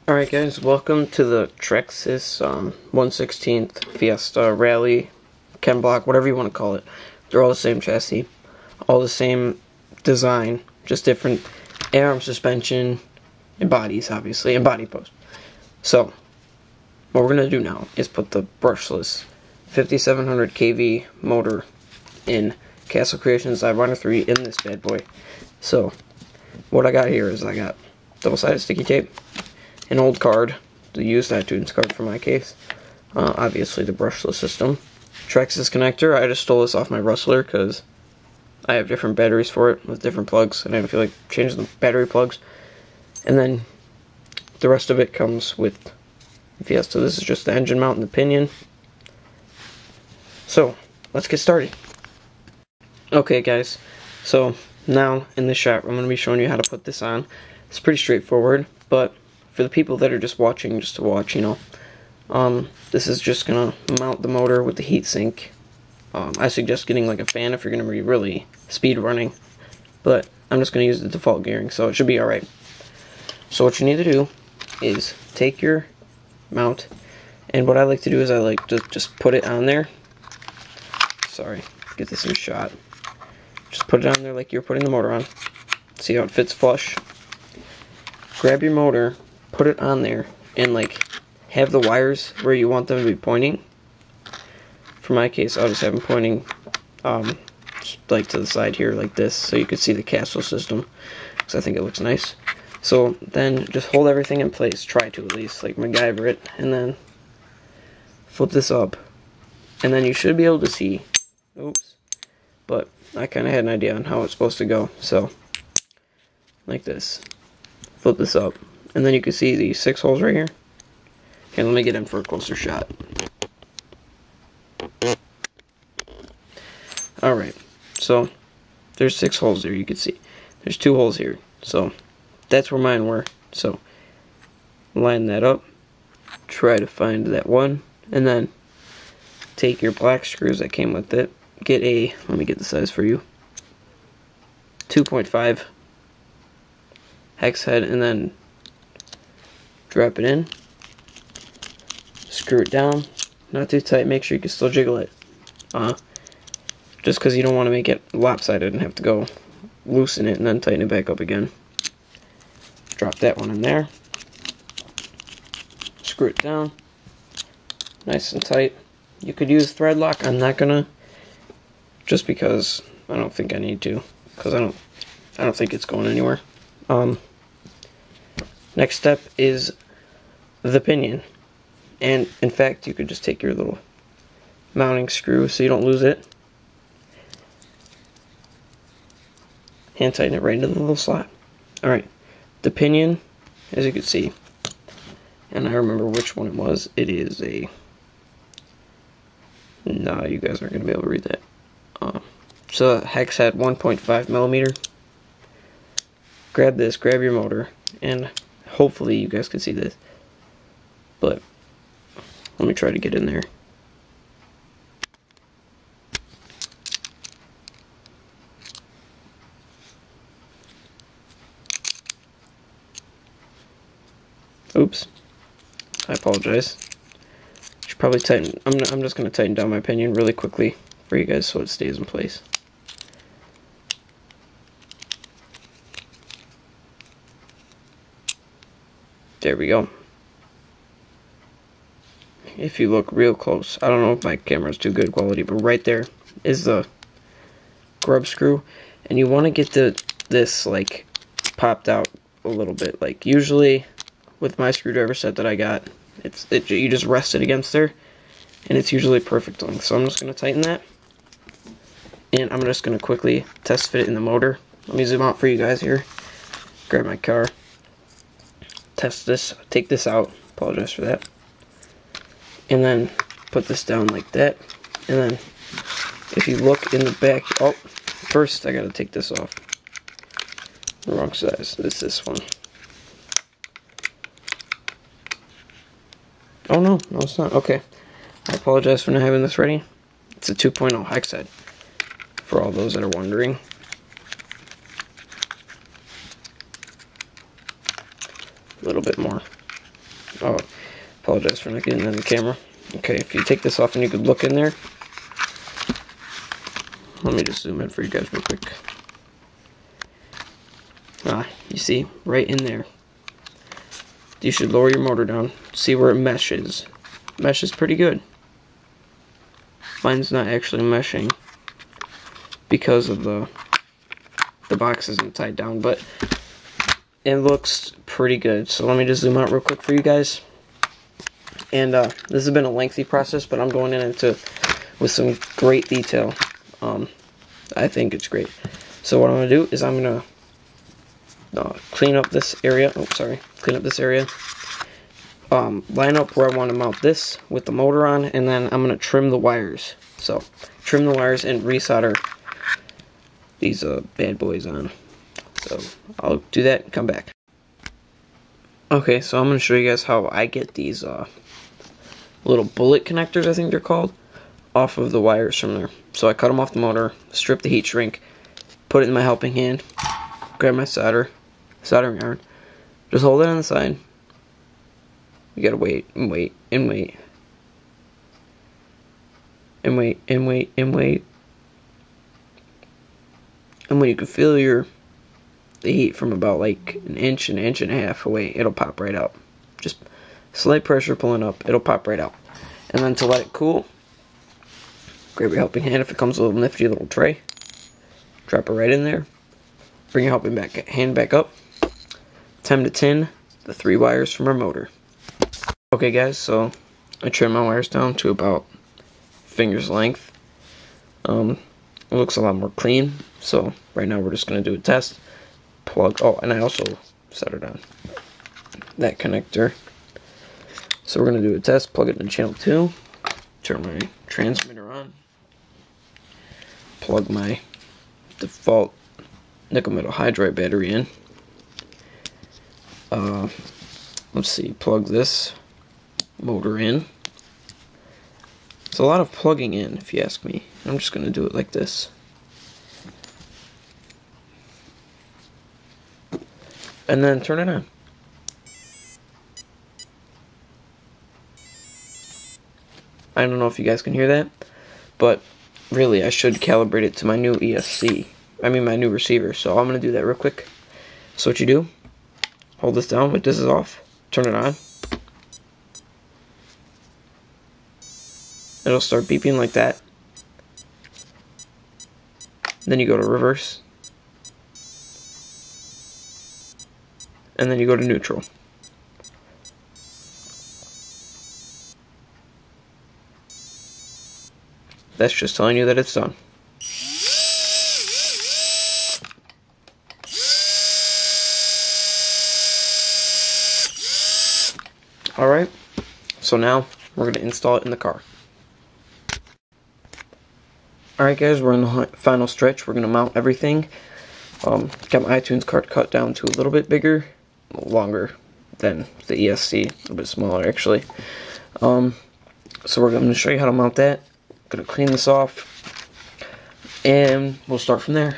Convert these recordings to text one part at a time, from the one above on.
Alright guys, welcome to the Traxxas 1/16th Fiesta Rally, Chem Block, whatever you want to call it. They're all the same chassis, all the same design, just different air-arm suspension and bodies, obviously, and body post. So, what we're going to do now is put the brushless 5700 kV motor in Castle Creations Live 3 in this bad boy. So, what I got here is I got double-sided sticky tape, an old card, the used iTunes card for my case, obviously the brushless system, Traxxas connector. I just stole this off my Rustler because I have different batteries for it with different plugs, and I don't feel like changing the battery plugs. And then the rest of it comes with Fiesta. This is just the engine mount and the pinion. So, let's get started. Okay guys, so now in this shot I'm going to be showing you how to put this on. It's pretty straightforward, but for the people that are just watching, just to watch, you know, this is just going to mount the motor with the heatsink. I suggest getting like a fan if you're going to be really speed running, but I'm just going to use the default gearing, so it should be alright. So what you need to do is take your mount, and what I like to do is I like to just put it on there. Sorry, get this in shot. Just put it on there like you're putting the motor on. See how it fits flush? Grab your motor, put it on there, and like have the wires where you want them to be pointing. For my case, I'll just have them pointing like to the side here like this, so you can see the Castle system, because I think it looks nice. So then just hold everything in place, try to at least, like MacGyver it, and then flip this up, and then you should be able to see, oops, but I kind of had an idea on how it's supposed to go, so like this. Flip this up, and then you can see these 6 holes right here. Okay, let me get in for a closer shot. Alright, so there's 6 holes there, you can see. There's 2 holes here, so that's where mine were. So line that up, try to find that one, and then take your black screws that came with it. Get a, let me get the size for you, 2.5 hex head, and then drop it in, screw it down, not too tight, make sure you can still jiggle it, just because you don't want to make it lopsided and have to go loosen it and then tighten it back up again. Drop that one in there, screw it down, nice and tight. You could use thread lock. I'm not gonna, just because I don't think I need to, because I don't think it's going anywhere. Next step is the pinion, and in fact you could just take your little mounting screw so you don't lose it, hand tighten it right into the little slot. Alright, the pinion, as you can see, and I remember which one it was, it is a, no, you guys aren't going to be able to read that. So hex head 1.5 millimeter. Grab this, grab your motor, and hopefully you guys can see this, but let me try to get in there. Oops, I apologize. Should probably tighten. I'm just gonna tighten down my pinion really quickly for you guys so it stays in place. There we go. If you look real close, I don't know if my camera's too good quality, but right there is the grub screw, and you want to get this like popped out a little bit. Like usually with my screwdriver set that I got, you just rest it against there, and it's usually perfect length. So I'm just going to tighten that, and I'm just going to quickly test fit it in the motor. Let me zoom out for you guys here. Grab my car. Test this, take this out, apologize for that, and then put this down like that, and then if you look in the back, oh, first I gotta take this off, the wrong size, it's this one. Oh no, it's not, okay, I apologize for not having this ready. It's a 2.0 hex head, for all those that are wondering. A little bit more. Oh, apologize for not getting on the camera. Okay, if you take this off and you could look in there. Let me just zoom in for you guys real quick. You see, right in there. You should lower your motor down, see where it meshes. Meshes pretty good. Mine's not actually meshing because of the box isn't tied down, but it looks pretty good. So let me just zoom out real quick for you guys. And this has been a lengthy process, but I'm going into with some great detail. I think it's great. So what I'm gonna do is I'm gonna clean up this area. Oh, sorry, clean up this area. Line up where I want to mount this with the motor on, and then I'm gonna trim the wires. So trim the wires and resolder these bad boys on. So I'll do that and come back. Okay, so I'm gonna show you guys how I get these little bullet connectors, I think they're called, off of the wires from there. So I cut them off the motor, strip the heat shrink, put it in my helping hand, grab my soldering iron, just hold it on the side. You gotta wait and wait and wait and wait and wait and wait. And when you can feel the heat from about like an inch and a half away, it'll pop right out. Just slight pressure pulling up, it'll pop right out. And then to let it cool, grab your helping hand if it comes with a little nifty little tray. Drop it right in there. Bring your helping hand back up. Time to tin the 3 wires from our motor. Okay guys, so I trimmed my wires down to about finger's length. It looks a lot more clean. So right now we're just going to do a test. Plug, oh, and I also soldered on that connector. So we're going to do a test, plug it in channel 2, turn my transmitter on, plug my default nickel metal hydride battery in. Let's see, plug this motor in. It's a lot of plugging in, if you ask me. I'm just going to do it like this. And then turn it on. I don't know if you guys can hear that, but really I should calibrate it to my new my new receiver. So I'm going to do that real quick. So what you do, hold this down, but this is off, turn it on. It'll start beeping like that. Then you go to reverse. And then you go to neutral. That's just telling you that it's done. Alright, so now we're going to install it in the car. Alright guys, we're in the final stretch. We're going to mount everything. Got my iTunes card cut down to a little bit bigger, longer than the ESC, a little bit smaller actually. So we're going to show you how to mount that. Going to clean this off, and we'll start from there.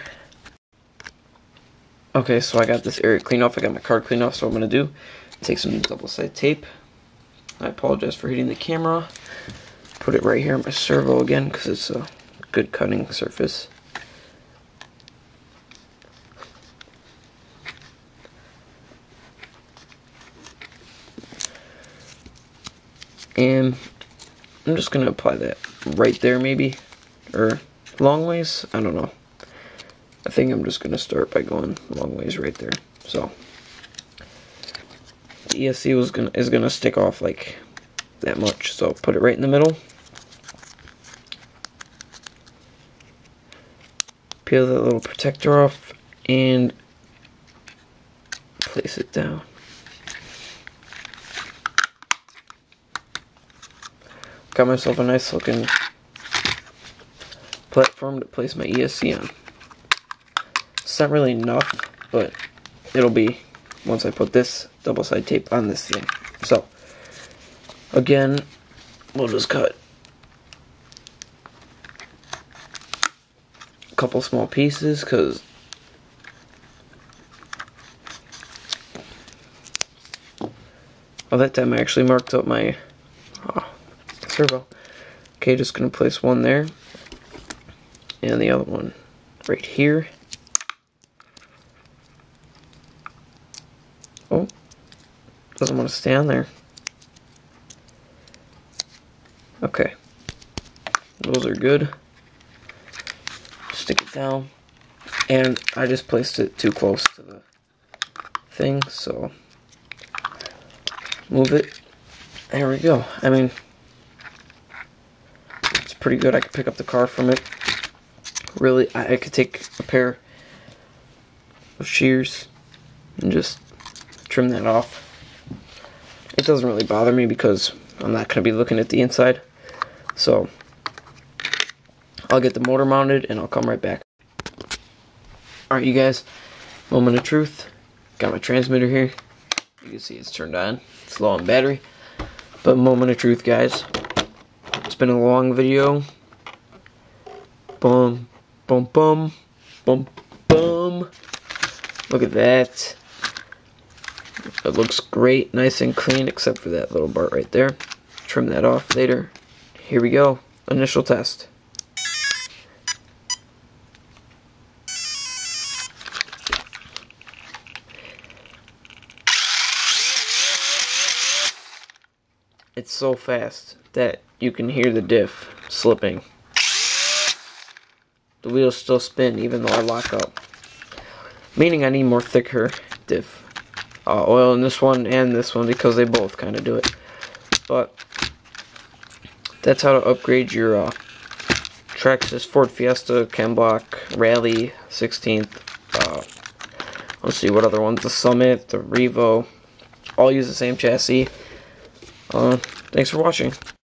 Okay, so I got this area cleaned off. I got my card cleaned off. So what I'm going to do, take some double-sided tape. I apologize for hitting the camera. Put it right here on my servo again because it's a good cutting surface. And I'm just going to apply that right there maybe, or long ways, I don't know. I think I'm just going to start by going long ways right there. So the ESC is going to stick off like that much, so put it right in the middle. Peel that little protector off and place it down. Got myself a nice looking platform to place my ESC on. It's not really enough, but it'll be once I put this double-sided tape on this thing. So, again, we'll just cut a couple small pieces because Oh, that time I actually marked up my servo. Okay, just gonna place one there, and the other one right here. Oh, doesn't want to stay on there. Okay, those are good. Stick it down, and I just placed it too close to the thing, so move it. There we go. I mean, it's pretty good. I could pick up the car from it. Really, I could take a pair of shears and just trim that off. It doesn't really bother me because I'm not going to be looking at the inside. So I'll get the motor mounted and I'll come right back. Alright, you guys, moment of truth. Got my transmitter here. You can see it's turned on. It's low on battery. But moment of truth, guys. It's been a long video. Boom, boom, boom, boom, boom. Look at that. It looks great, nice and clean, except for that little part right there. Trim that off later. Here we go. Initial test. It's so fast that you can hear the diff slipping. The wheels still spin even though I lock up. Meaning I need more thicker diff oil in this one and this one because they both kind of do it. But that's how to upgrade your Traxxas Ford Fiesta, Chem Block, Rally, 16th. Let's see what other ones. The Summit, the Revo. All use the same chassis. Thanks for watching.